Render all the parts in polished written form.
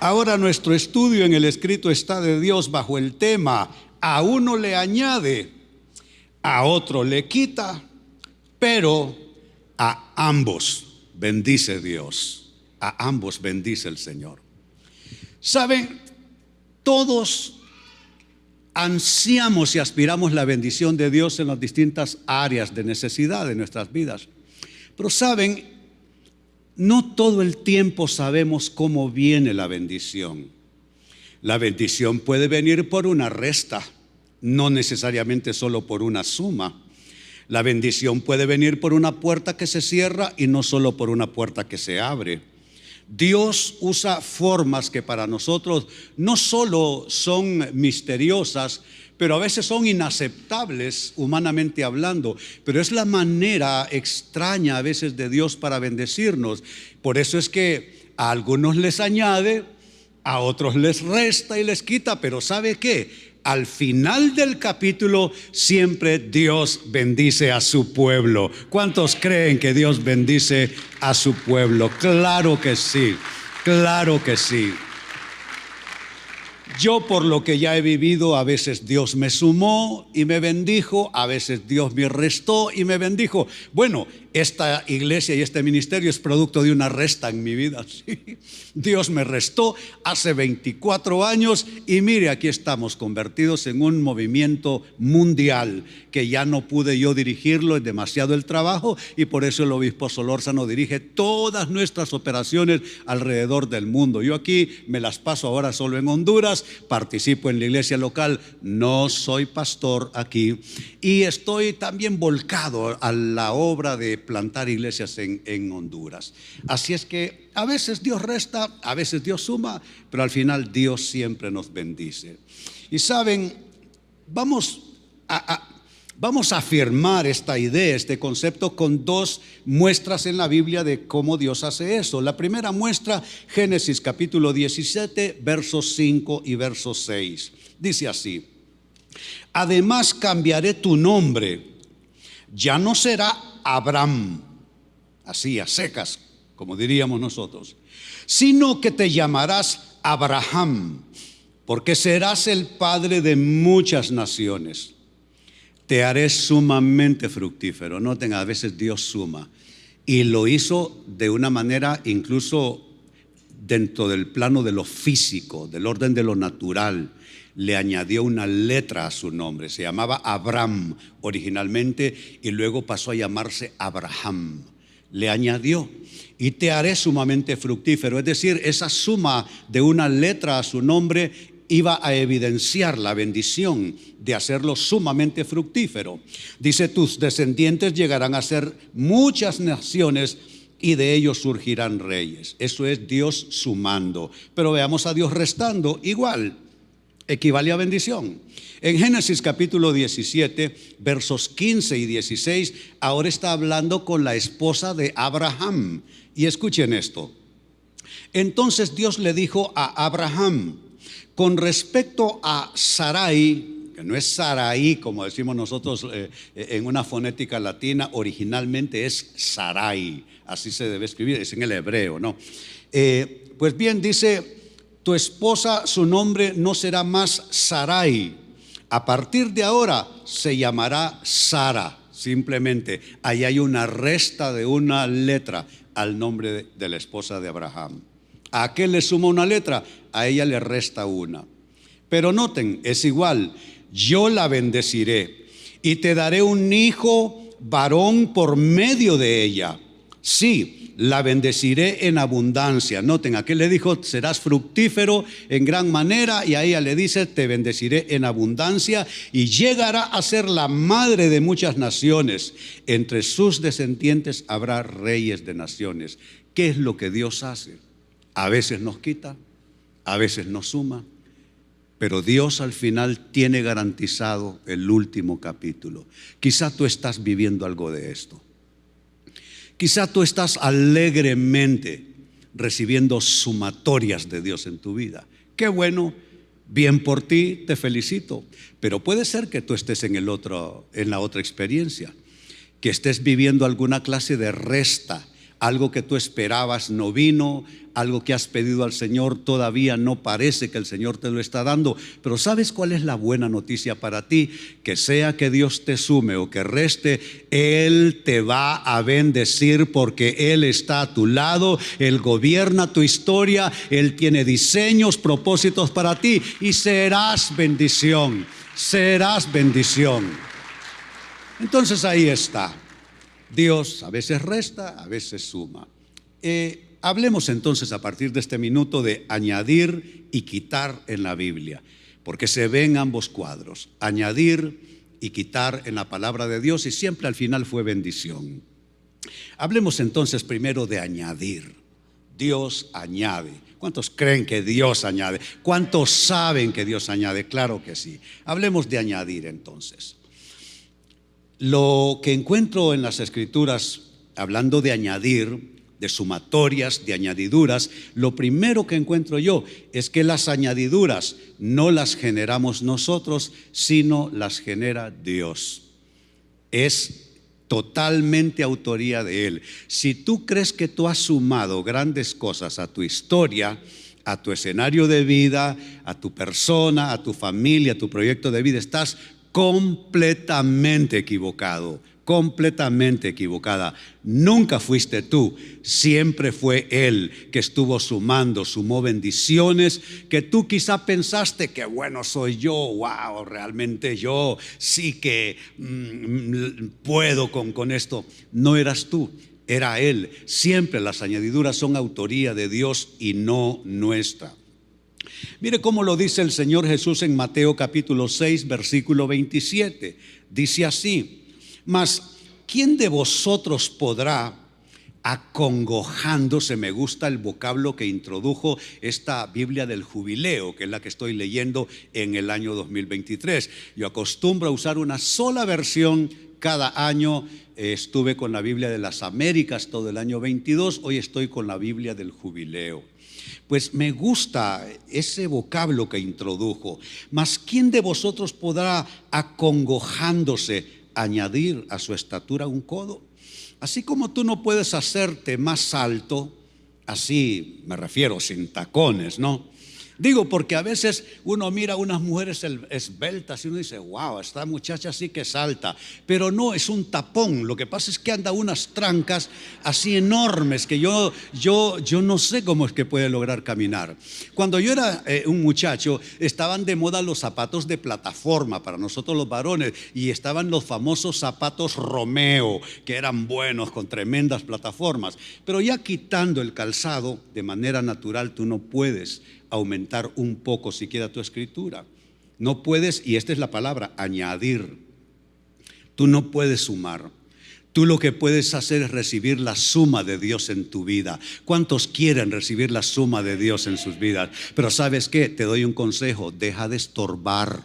Ahora nuestro estudio en el escrito está de Dios bajo el tema: a uno le añade, a otro le quita, pero a ambos bendice Dios. A ambos bendice el Señor. ¿Saben? Todos ansiamos y aspiramos la bendición de Dios en las distintas áreas de necesidad de nuestras vidas. Pero ¿saben? No todo el tiempo sabemos cómo viene la bendición. La bendición puede venir por una resta, no necesariamente solo por una suma. La bendición puede venir por una puerta que se cierra y no solo por una puerta que se abre. Dios usa formas que para nosotros no solo son misteriosas, pero a veces son inaceptables humanamente hablando. Pero es la manera extraña a veces de Dios para bendecirnos. Por eso es que a algunos les añade, a otros les resta y les quita. Pero ¿sabe qué? Al final del capítulo siempre Dios bendice a su pueblo. ¿Cuántos creen que Dios bendice a su pueblo? Claro que sí, claro que sí. Yo, por lo que ya he vivido, a veces Dios me sumó y me bendijo, a veces Dios me restó y me bendijo. Bueno, esta iglesia y este ministerio es producto de una resta en mi vida. Sí. Dios me restó hace 24 años y mire, aquí estamos convertidos en un movimiento mundial que ya no pude yo dirigirlo, es demasiado el trabajo, y por eso el obispo Solórzano dirige todas nuestras operaciones alrededor del mundo. Yo aquí me las paso ahora solo en Honduras, participo en la iglesia local, no soy pastor aquí, y estoy también volcado a la obra de plantar iglesias en Honduras. Así es que a veces Dios resta, a veces Dios suma, pero al final Dios siempre nos bendice. Y saben, vamos a afirmar esta idea, este concepto, con dos muestras en la Biblia de cómo Dios hace eso. La primera muestra, Génesis capítulo 17, versos 5 y versos 6. Dice así: además cambiaré tu nombre, ya no será Abraham, así a secas, como diríamos nosotros, sino que te llamarás Abraham, porque serás el padre de muchas naciones. Te haré sumamente fructífero. Noten, a veces Dios suma, y lo hizo de una manera incluso dentro del plano de lo físico, del orden de lo natural. Le añadió una letra a su nombre. Se llamaba Abram originalmente y luego pasó a llamarse Abraham. Le añadió: y te haré sumamente fructífero. Es decir, esa suma de una letra a su nombre iba a evidenciar la bendición de hacerlo sumamente fructífero. Dice: tus descendientes llegarán a ser muchas naciones y de ellos surgirán reyes. Eso es Dios sumando. Pero veamos a Dios restando. Igual, equivale a bendición. En Génesis capítulo 17, versos 15 y 16, ahora está hablando con la esposa de Abraham. Y escuchen esto. Entonces Dios le dijo a Abraham: con respecto a Sarai, que no es Sarai como decimos nosotros en una fonética latina, originalmente es Sarai, así se debe escribir, es en el hebreo, ¿no? Pues bien, dice: tu esposa, su nombre no será más Sarai, a partir de ahora se llamará Sara, simplemente. Ahí hay una resta de una letra al nombre de la esposa de Abraham. ¿A aquel le suma una letra? A ella le resta una. Pero noten, es igual: yo la bendeciré y te daré un hijo varón por medio de ella. Sí, la bendeciré en abundancia. Noten, aquel le dijo: serás fructífero en gran manera, y a ella le dice: te bendeciré en abundancia, y llegará a ser la madre de muchas naciones. Entre sus descendientes habrá reyes de naciones. ¿Qué es lo que Dios hace? A veces nos quita, a veces nos suma, pero Dios al final tiene garantizado el último capítulo. Quizá tú estás viviendo algo de esto. Quizá tú estás alegremente recibiendo sumatorias de Dios en tu vida. Qué bueno, bien por ti, te felicito. Pero puede ser que tú estés en la otra experiencia, que estés viviendo alguna clase de resta, algo que tú esperabas no vino, algo que has pedido al Señor todavía no parece que el Señor te lo está dando. Pero ¿sabes cuál es la buena noticia para ti? Que sea que Dios te sume o que reste, Él te va a bendecir porque Él está a tu lado, Él gobierna tu historia, Él tiene diseños, propósitos para ti y serás bendición, serás bendición. Entonces ahí está. Dios a veces resta, a veces suma. Hablemos entonces a partir de este minuto de añadir y quitar en la Biblia, porque se ven ambos cuadros, añadir y quitar en la palabra de Dios, y siempre al final fue bendición. Hablemos entonces primero de añadir. Dios añade. ¿Cuántos creen que Dios añade? ¿Cuántos saben que Dios añade? Claro que sí. Hablemos de añadir entonces. Lo que encuentro en las Escrituras, hablando de añadir, de sumatorias, de añadiduras, lo primero que encuentro yo es que las añadiduras no las generamos nosotros, sino las genera Dios. Es totalmente autoría de Él. Si tú crees que tú has sumado grandes cosas a tu historia, a tu escenario de vida, a tu persona, a tu familia, a tu proyecto de vida, estás completamente equivocado, completamente equivocada. Nunca fuiste tú, siempre fue Él que estuvo sumando, sumó bendiciones que tú quizá pensaste que bueno soy yo, wow, realmente yo sí que puedo con esto. No eras tú, era Él. Siempre las añadiduras son autoría de Dios y no nuestra. Mire cómo lo dice el Señor Jesús en Mateo capítulo 6, versículo 27. Dice así: mas ¿quién de vosotros podrá, acongojándose? Me gusta el vocablo que introdujo esta Biblia del Jubileo, que es la que estoy leyendo en el año 2023. Yo acostumbro a usar una sola versión cada año. Estuve con la Biblia de las Américas todo el año 22, hoy estoy con la Biblia del Jubileo. Pues me gusta ese vocablo que introdujo. Mas ¿quién de vosotros podrá, acongojándose, añadir a su estatura un codo? Así como tú no puedes hacerte más alto, así me refiero, sin tacones, ¿no? Digo, porque a veces uno mira a unas mujeres esbeltas y uno dice, wow, esta muchacha sí que es alta, pero no, es un tapón. Lo que pasa es que anda unas trancas así enormes que yo no sé cómo es que puede lograr caminar. Cuando yo era un muchacho, estaban de moda los zapatos de plataforma para nosotros los varones, y estaban los famosos zapatos Romeo, que eran buenos, con tremendas plataformas. Pero ya quitando el calzado, de manera natural tú no puedes aumentar un poco siquiera tu escritura. No puedes, y esta es la palabra, añadir. Tú no puedes sumar. Tú lo que puedes hacer es recibir la suma de Dios en tu vida. ¿Cuántos quieren recibir la suma de Dios en sus vidas? Pero ¿sabes qué? Te doy un consejo: deja de estorbar.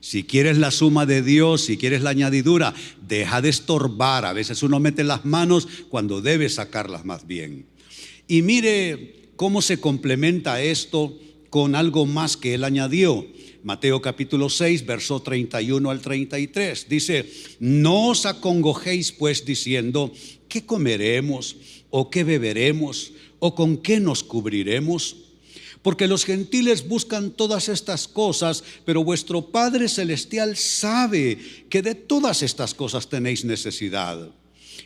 Si quieres la suma de Dios, si quieres la añadidura, deja de estorbar. A veces uno mete las manos cuando debe sacarlas más bien. Y mire cómo se complementa esto con algo más que Él añadió. Mateo capítulo 6, verso 31 al 33. Dice: no os acongojéis pues diciendo, ¿qué comeremos? ¿O qué beberemos? ¿O con qué nos cubriremos? Porque los gentiles buscan todas estas cosas, pero vuestro Padre Celestial sabe que de todas estas cosas tenéis necesidad.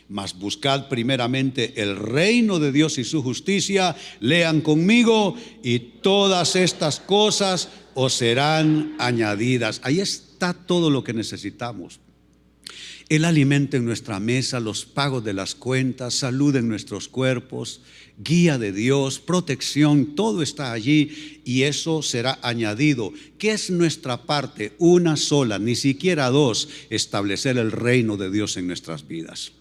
Mas buscad primeramente el reino de Dios y su justicia, lean conmigo, y todas estas cosas os serán añadidas. Ahí está todo lo que necesitamos. El alimento en nuestra mesa, los pagos de las cuentas, salud en nuestros cuerpos, guía de Dios, protección, todo está allí, y eso será añadido. ¿Qué es nuestra parte? Una sola, ni siquiera dos: establecer el reino de Dios en nuestras vidas.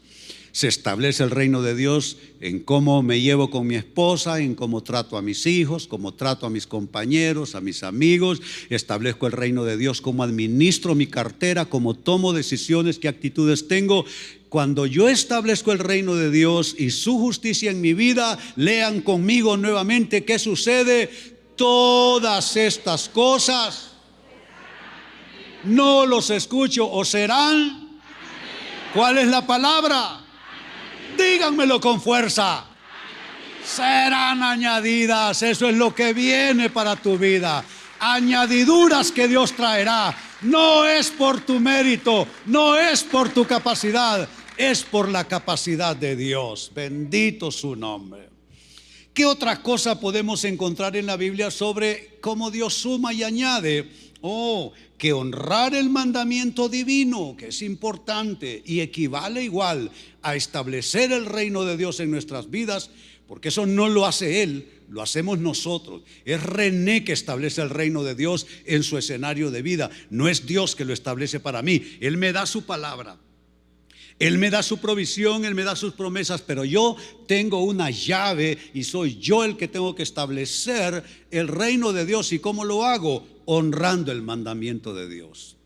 Se establece el reino de Dios en cómo me llevo con mi esposa, en cómo trato a mis hijos, cómo trato a mis compañeros, a mis amigos. Establezco el reino de Dios cómo administro mi cartera, cómo tomo decisiones, qué actitudes tengo. Cuando yo establezco el reino de Dios y su justicia en mi vida, lean conmigo nuevamente qué sucede. Todas estas cosas, no los escucho, o serán. ¿Cuál es la palabra? Díganmelo con fuerza. Serán añadidas. Eso es lo que viene para tu vida. Añadiduras que Dios traerá. No es por tu mérito, no es por tu capacidad, es por la capacidad de Dios. Bendito su nombre. ¿Qué otra cosa podemos encontrar en la Biblia sobre cómo Dios suma y añade? Que honrar el mandamiento divino, que es importante y equivale igual a establecer el reino de Dios en nuestras vidas, porque eso no lo hace Él, lo hacemos nosotros. Es René que establece el reino de Dios en su escenario de vida. No es Dios que lo establece para mí. Él me da su palabra, Él me da su provisión, Él me da sus promesas, pero yo tengo una llave y soy yo el que tengo que establecer el reino de Dios. ¿Y cómo lo hago? Honrando el mandamiento de Dios.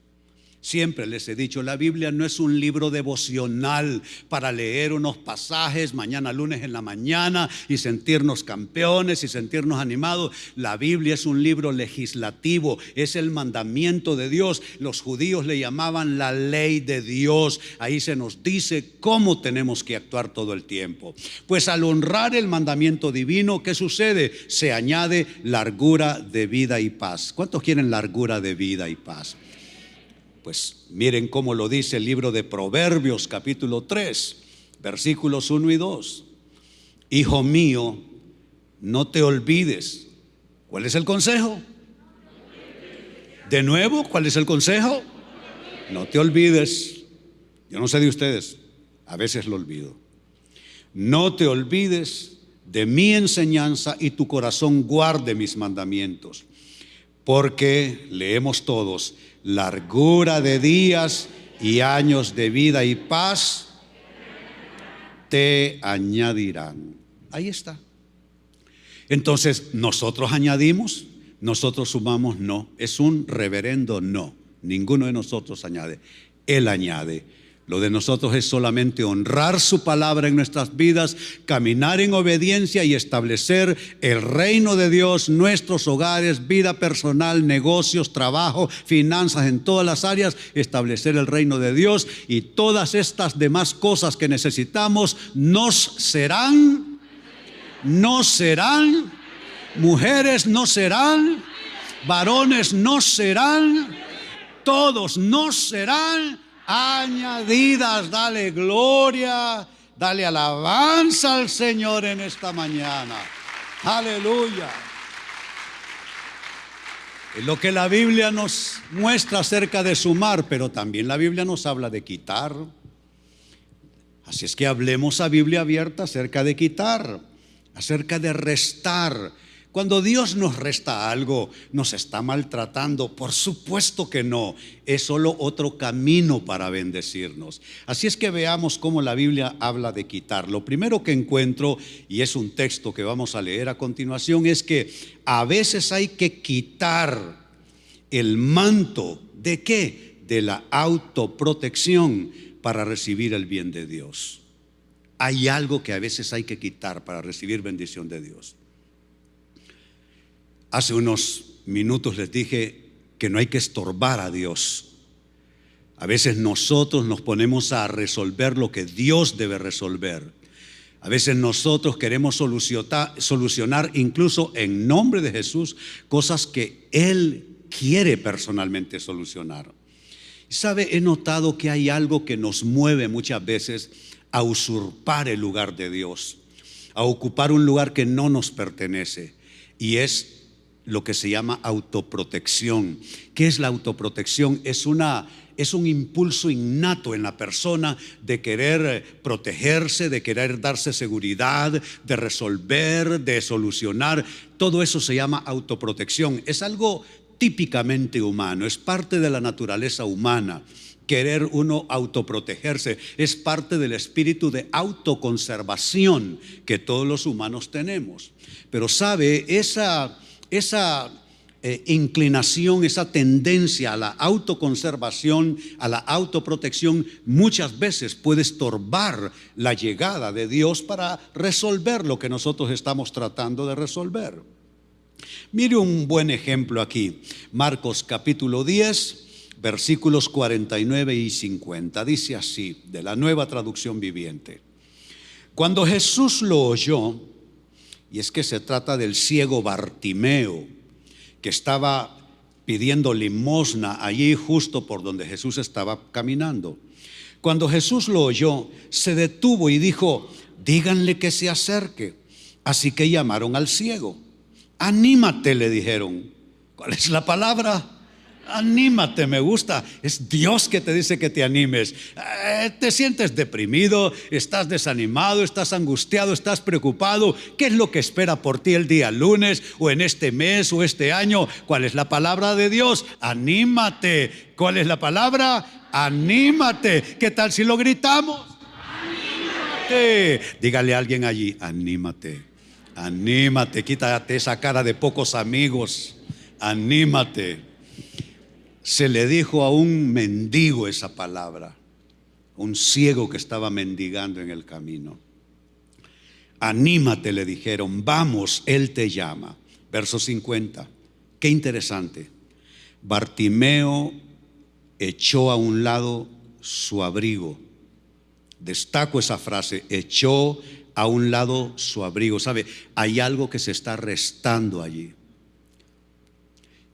Siempre les he dicho, la Biblia no es un libro devocional para leer unos pasajes mañana lunes en la mañana y sentirnos campeones y sentirnos animados. La Biblia es un libro legislativo, es el mandamiento de Dios. Los judíos le llamaban la ley de Dios. Ahí se nos dice cómo tenemos que actuar todo el tiempo. Pues al honrar el mandamiento divino, ¿qué sucede? Se añade largura de vida y paz. ¿Cuántos quieren largura de vida y paz? Pues miren cómo lo dice el libro de Proverbios capítulo 3, versículos 1 y 2. Hijo mío, no te olvides. ¿Cuál es el consejo? De nuevo, ¿cuál es el consejo? No te olvides. Yo no sé de ustedes, a veces lo olvido. No te olvides de mi enseñanza y tu corazón guarde mis mandamientos. Porque, leemos todos, largura de días y años de vida y paz te añadirán. Ahí está. Entonces, ¿nosotros añadimos? ¿Nosotros sumamos? No. Es un reverendo no. Ninguno de nosotros añade. Él añade. Lo de nosotros es solamente honrar su palabra en nuestras vidas, caminar en obediencia y establecer el reino de Dios, nuestros hogares, vida personal, negocios, trabajo, finanzas, en todas las áreas, establecer el reino de Dios, y todas estas demás cosas que necesitamos nos serán, mujeres no serán, varones no serán, todos no serán añadidas. Dale gloria, dale alabanza al Señor en esta mañana. Aleluya. Es lo que la Biblia nos muestra acerca de sumar, pero también la Biblia nos habla de quitar. Así es que hablemos a Biblia abierta acerca de quitar, acerca de restar. Cuando Dios nos resta algo, ¿nos está maltratando? Por supuesto que no. Es solo otro camino para bendecirnos. Así es que veamos cómo la Biblia habla de quitar. Lo primero que encuentro, y es un texto que vamos a leer a continuación, es que a veces hay que quitar el manto. ¿De qué? De la autoprotección para recibir el bien de Dios. Hay algo que a veces hay que quitar para recibir bendición de Dios. Hace unos minutos les dije que no hay que estorbar a Dios. A veces nosotros nos ponemos a resolver lo que Dios debe resolver. A veces nosotros queremos solucionar incluso en nombre de Jesús cosas que Él quiere personalmente solucionar. ¿Sabe? He notado que hay algo que nos mueve muchas veces a usurpar el lugar de Dios, a ocupar un lugar que no nos pertenece, y es lo que se llama autoprotección. ¿Qué es la autoprotección? Es un impulso innato en la persona de querer protegerse, de querer darse seguridad, de resolver, de solucionar. Todo eso se llama autoprotección. Es algo típicamente humano, es parte de la naturaleza humana. Querer uno autoprotegerse es parte del espíritu de autoconservación que todos los humanos tenemos. Pero sabe, esa inclinación, esa tendencia a la autoconservación, a la autoprotección, muchas veces puede estorbar la llegada de Dios para resolver lo que nosotros estamos tratando de resolver. Mire un buen ejemplo aquí. Marcos capítulo 10, versículos 49 y 50. Dice así, de la Nueva Traducción Viviente: Cuando Jesús lo oyó, y es que se trata del ciego Bartimeo, que estaba pidiendo limosna allí justo por donde Jesús estaba caminando. Cuando Jesús lo oyó, se detuvo y dijo: díganle que se acerque. Así que llamaron al ciego. Anímate, le dijeron. ¿Cuál es la palabra? Anímate, me gusta. Es Dios que te dice que te animes. Te sientes deprimido, estás desanimado, estás angustiado, estás preocupado. ¿Qué es lo que espera por ti el día lunes o en este mes o este año? ¿Cuál es la palabra de Dios? Anímate. ¿Cuál es la palabra? Anímate. ¿Qué tal si lo gritamos? Anímate. Dígale a alguien allí: anímate. Anímate. Quítate esa cara de pocos amigos. Anímate. Se le dijo a un mendigo esa palabra, un ciego que estaba mendigando en el camino. Anímate, le dijeron, vamos, Él te llama. Verso 50, qué interesante. Bartimeo echó a un lado su abrigo. Destaco esa frase: echó a un lado su abrigo. ¿Sabe? Hay algo que se está restando allí.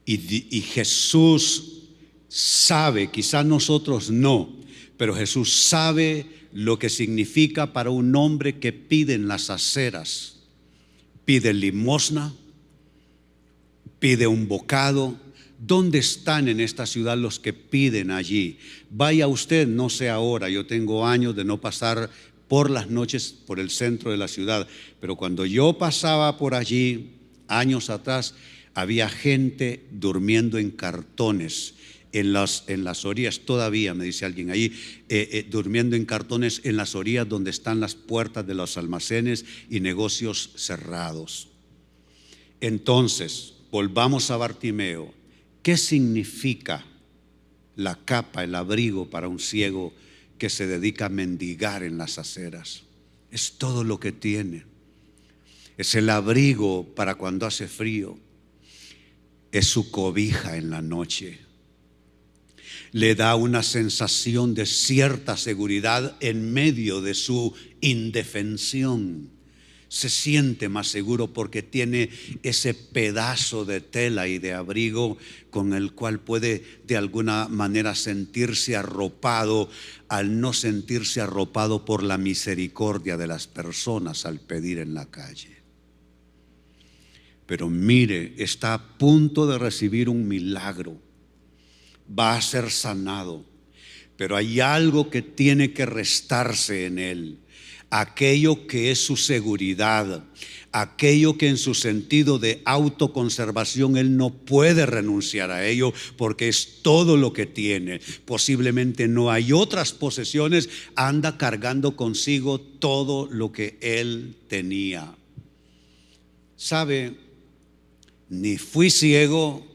Y Jesús sabe, quizás nosotros no, pero Jesús sabe lo que significa para un hombre que pide en las aceras, pide limosna, pide un bocado. ¿Dónde están en esta ciudad los que piden allí? Vaya usted, no sé ahora, yo tengo años de no pasar por las noches por el centro de la ciudad, pero cuando yo pasaba por allí, años atrás, había gente durmiendo en cartones, en las orillas todavía, me dice alguien ahí, durmiendo en cartones en las orillas donde están las puertas de los almacenes y negocios cerrados. Entonces, volvamos a Bartimeo. ¿Qué significa la capa, el abrigo para un ciego que se dedica a mendigar en las aceras? Es todo lo que tiene. Es el abrigo para cuando hace frío. Es su cobija en la noche. Le da una sensación de cierta seguridad en medio de su indefensión. Se siente más seguro porque tiene ese pedazo de tela y de abrigo con el cual puede de alguna manera sentirse arropado, al no sentirse arropado por la misericordia de las personas al pedir en la calle. Pero mire, está a punto de recibir un milagro. Va a ser sanado, pero hay algo que tiene que restarse en él. Aquello que es su seguridad, aquello que en su sentido de autoconservación él no puede renunciar a ello porque es todo lo que tiene. Posiblemente no hay otras posesiones, anda cargando consigo todo lo que él tenía. ¿Sabe? Ni fui ciego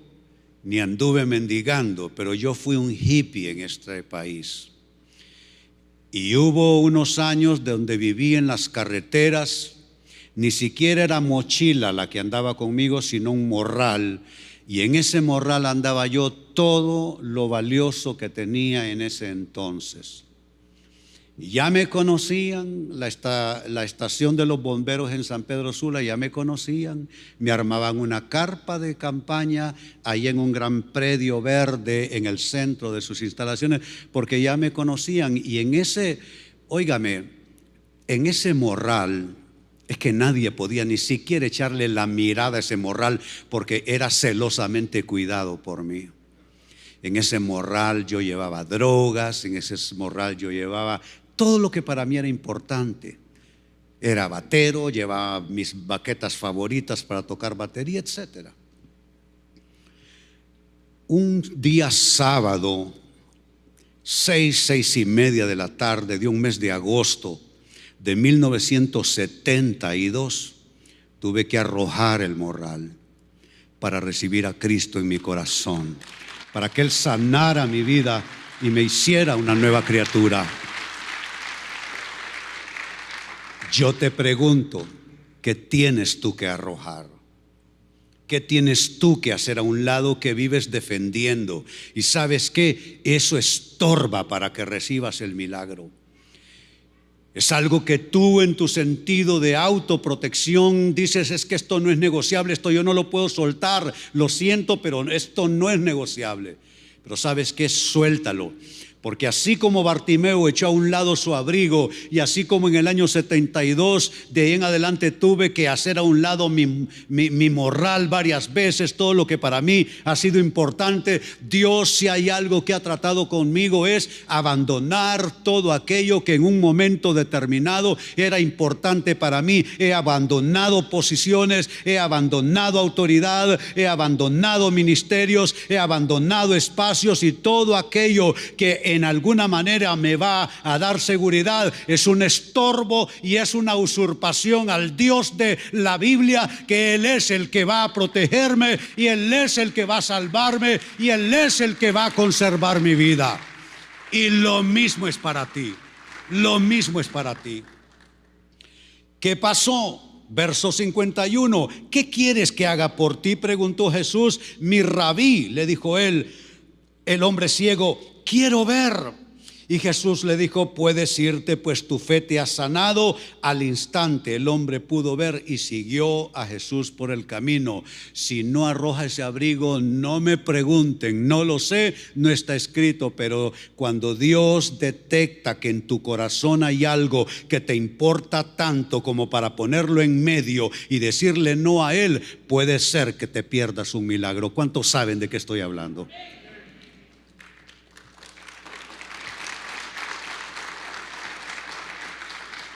ni anduve mendigando, pero yo fui un hippie en este país. Y hubo unos años donde viví en las carreteras, ni siquiera era mochila la que andaba conmigo, sino un morral. Y en ese morral andaba yo todo lo valioso que tenía en ese entonces. Y ya me conocían, la estación de los bomberos en San Pedro Sula ya me conocían, me armaban una carpa de campaña ahí en un gran predio verde en el centro de sus instalaciones, porque ya me conocían. Y en ese, óigame, en ese morral es que nadie podía ni siquiera echarle la mirada a ese morral porque era celosamente cuidado por mí. En ese morral yo llevaba drogas, en ese morral yo llevaba todo lo que para mí era importante. Era batero, llevaba mis baquetas favoritas para tocar batería, etc. Un día sábado, 6:30 de la tarde de un mes de agosto de 1972, tuve que arrojar el morral para recibir a Cristo en mi corazón, para que Él sanara mi vida y me hiciera una nueva criatura. Yo te pregunto, ¿qué tienes tú que arrojar? ¿Qué tienes tú que hacer a un lado que vives defendiendo? Y ¿sabes qué? Eso estorba para que recibas el milagro. Es algo que tú en tu sentido de autoprotección dices: es que esto no es negociable, esto yo no lo puedo soltar, lo siento, pero esto no es negociable. Pero ¿sabes qué? Suéltalo. Porque así como Bartimeo echó a un lado su abrigo, y así como en el año 72 de ahí en adelante tuve que hacer a un lado mi morral varias veces, todo lo que para mí ha sido importante, Dios, si hay algo que ha tratado conmigo, es abandonar todo aquello que en un momento determinado era importante para mí. He abandonado posiciones, he abandonado autoridad, he abandonado ministerios, he abandonado espacios, y todo aquello que en alguna manera me va a dar seguridad es un estorbo y es una usurpación al Dios de la Biblia, que Él es el que va a protegerme, y Él es el que va a salvarme, y Él es el que va a conservar mi vida. Y lo mismo es para ti, lo mismo es para ti. ¿Qué pasó? Verso 51. ¿Qué quieres que haga por ti?, preguntó Jesús. Mi rabí, le dijo él, el hombre ciego, quiero ver. Y Jesús le dijo: puedes irte, pues tu fe te ha sanado. Al instante el hombre pudo ver y siguió a Jesús por el camino. Si no arroja ese abrigo, no me pregunten, no lo sé, no está escrito. Pero cuando Dios detecta que en tu corazón hay algo que te importa tanto como para ponerlo en medio y decirle no a Él, puede ser que te pierdas un milagro. ¿Cuántos saben de qué estoy hablando?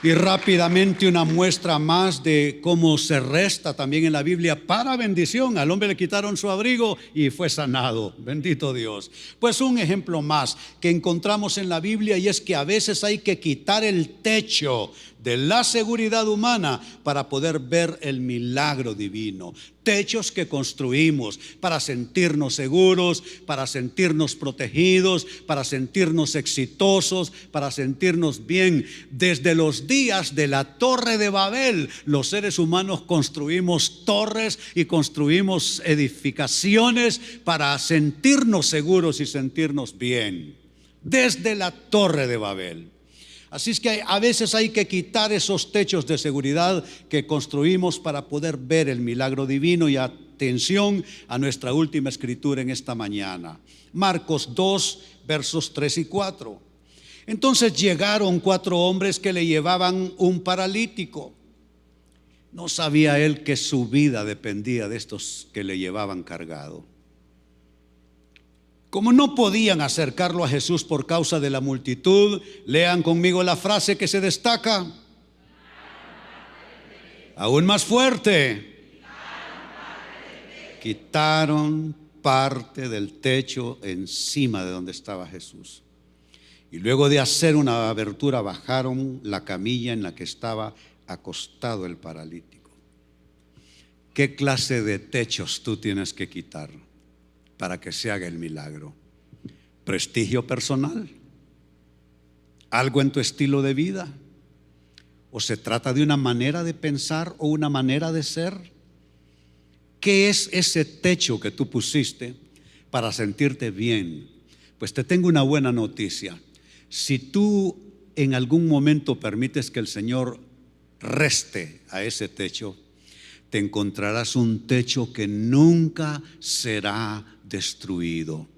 Y rápidamente una muestra más de cómo se resta también en la Biblia para bendición. Al hombre le quitaron su abrigo y fue sanado. Bendito Dios. Pues un ejemplo más que encontramos en la Biblia, y es que a veces hay que quitar el techo de la seguridad humana para poder ver el milagro divino. Techos que construimos para sentirnos seguros, para sentirnos protegidos, para sentirnos exitosos, para sentirnos bien. Desde los días de la Torre de Babel, los seres humanos construimos torres y construimos edificaciones para sentirnos seguros y sentirnos bien. Desde la Torre de Babel. Así es que a veces hay que quitar esos techos de seguridad que construimos para poder ver el milagro divino. Y atención a nuestra última escritura en esta mañana, Marcos 2, versos 3 y 4. Entonces llegaron 4 hombres que le llevaban un paralítico. No sabía él que su vida dependía de estos que le llevaban cargado. Como no podían acercarlo a Jesús por causa de la multitud, lean conmigo la frase que se destaca. Aún más fuerte. Quitaron parte del techo encima de donde estaba Jesús. Y luego de hacer una abertura, bajaron la camilla en la que estaba acostado el paralítico. ¿Qué clase de techos tú tienes que quitar para que se haga el milagro? ¿Prestigio personal? ¿Algo en tu estilo de vida? ¿O se trata de una manera de pensar o una manera de ser? ¿Qué es ese techo que tú pusiste para sentirte bien? Pues te tengo una buena noticia. Si tú en algún momento permites que el Señor reste a ese techo, te encontrarás un techo que nunca será destruido.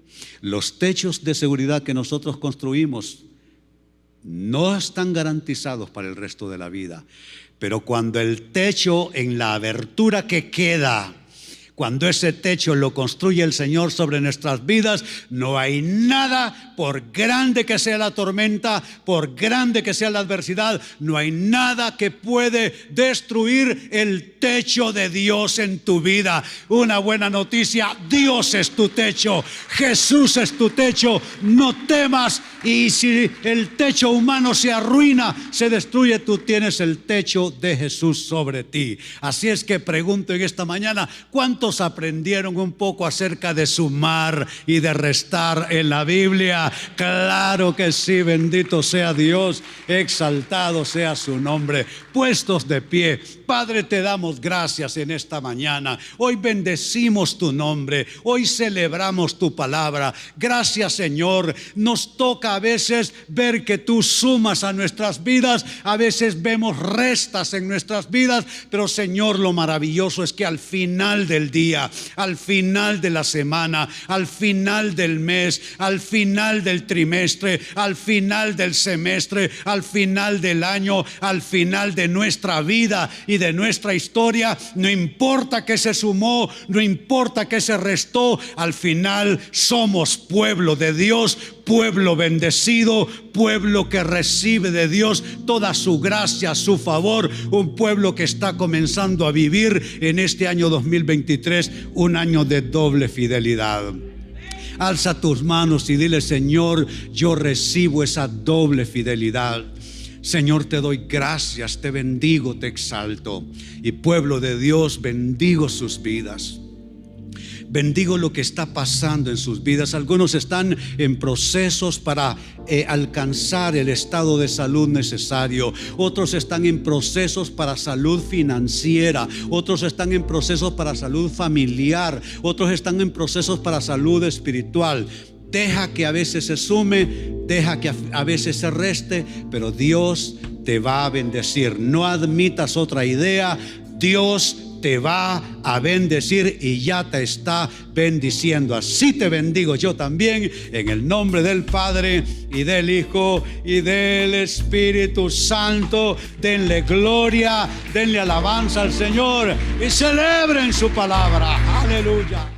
Los techos de seguridad que nosotros construimos no están garantizados para el resto de la vida, pero cuando el techo, en la abertura que queda, cuando ese techo lo construye el Señor sobre nuestras vidas, no hay nada, por grande que sea la tormenta, por grande que sea la adversidad, no hay nada que puede destruir el techo de Dios en tu vida. Una buena noticia: Dios es tu techo, Jesús es tu techo. No temas, y si el techo humano se arruina, se destruye, tú tienes el techo de Jesús sobre ti. Así es que pregunto en esta mañana: ¿cuántos aprendieron un poco acerca de sumar y de restar en la Biblia? Claro que sí, bendito sea Dios, exaltado sea su nombre. Puestos de pie, Padre, te damos gracias en esta mañana. Hoy bendecimos tu nombre. Hoy celebramos tu palabra. Gracias, Señor. Nos toca a veces ver que tú sumas a nuestras vidas. A veces vemos restas en nuestras vidas. Pero, Señor, lo maravilloso es que al final del día, al final de la semana, al final del mes, al final del trimestre, al final del semestre, al final del año, al final de nuestra vida y de nuestra historia, no importa que se sumó, no importa que se restó, al final somos pueblo de Dios, pueblo bendecido, pueblo que recibe de Dios toda su gracia, su favor, un pueblo que está comenzando a vivir en este año 2023 un año de doble fidelidad. Alza tus manos y dile: Señor, yo recibo esa doble fidelidad. Señor, te doy gracias, te bendigo, te exalto. Y pueblo de Dios, bendigo sus vidas. Bendigo lo que está pasando en sus vidas. Algunos están en procesos para alcanzar el estado de salud necesario. Otros están en procesos para salud financiera. Otros están en procesos para salud familiar. Otros están en procesos para salud espiritual. Deja que a veces se sume, deja que a veces se reste, pero Dios te va a bendecir. No admitas otra idea. Dios te va a bendecir y ya te está bendiciendo. Así te bendigo yo también, en el nombre del Padre y del Hijo y del Espíritu Santo. Denle gloria, denle alabanza al Señor y celebren su palabra. Aleluya.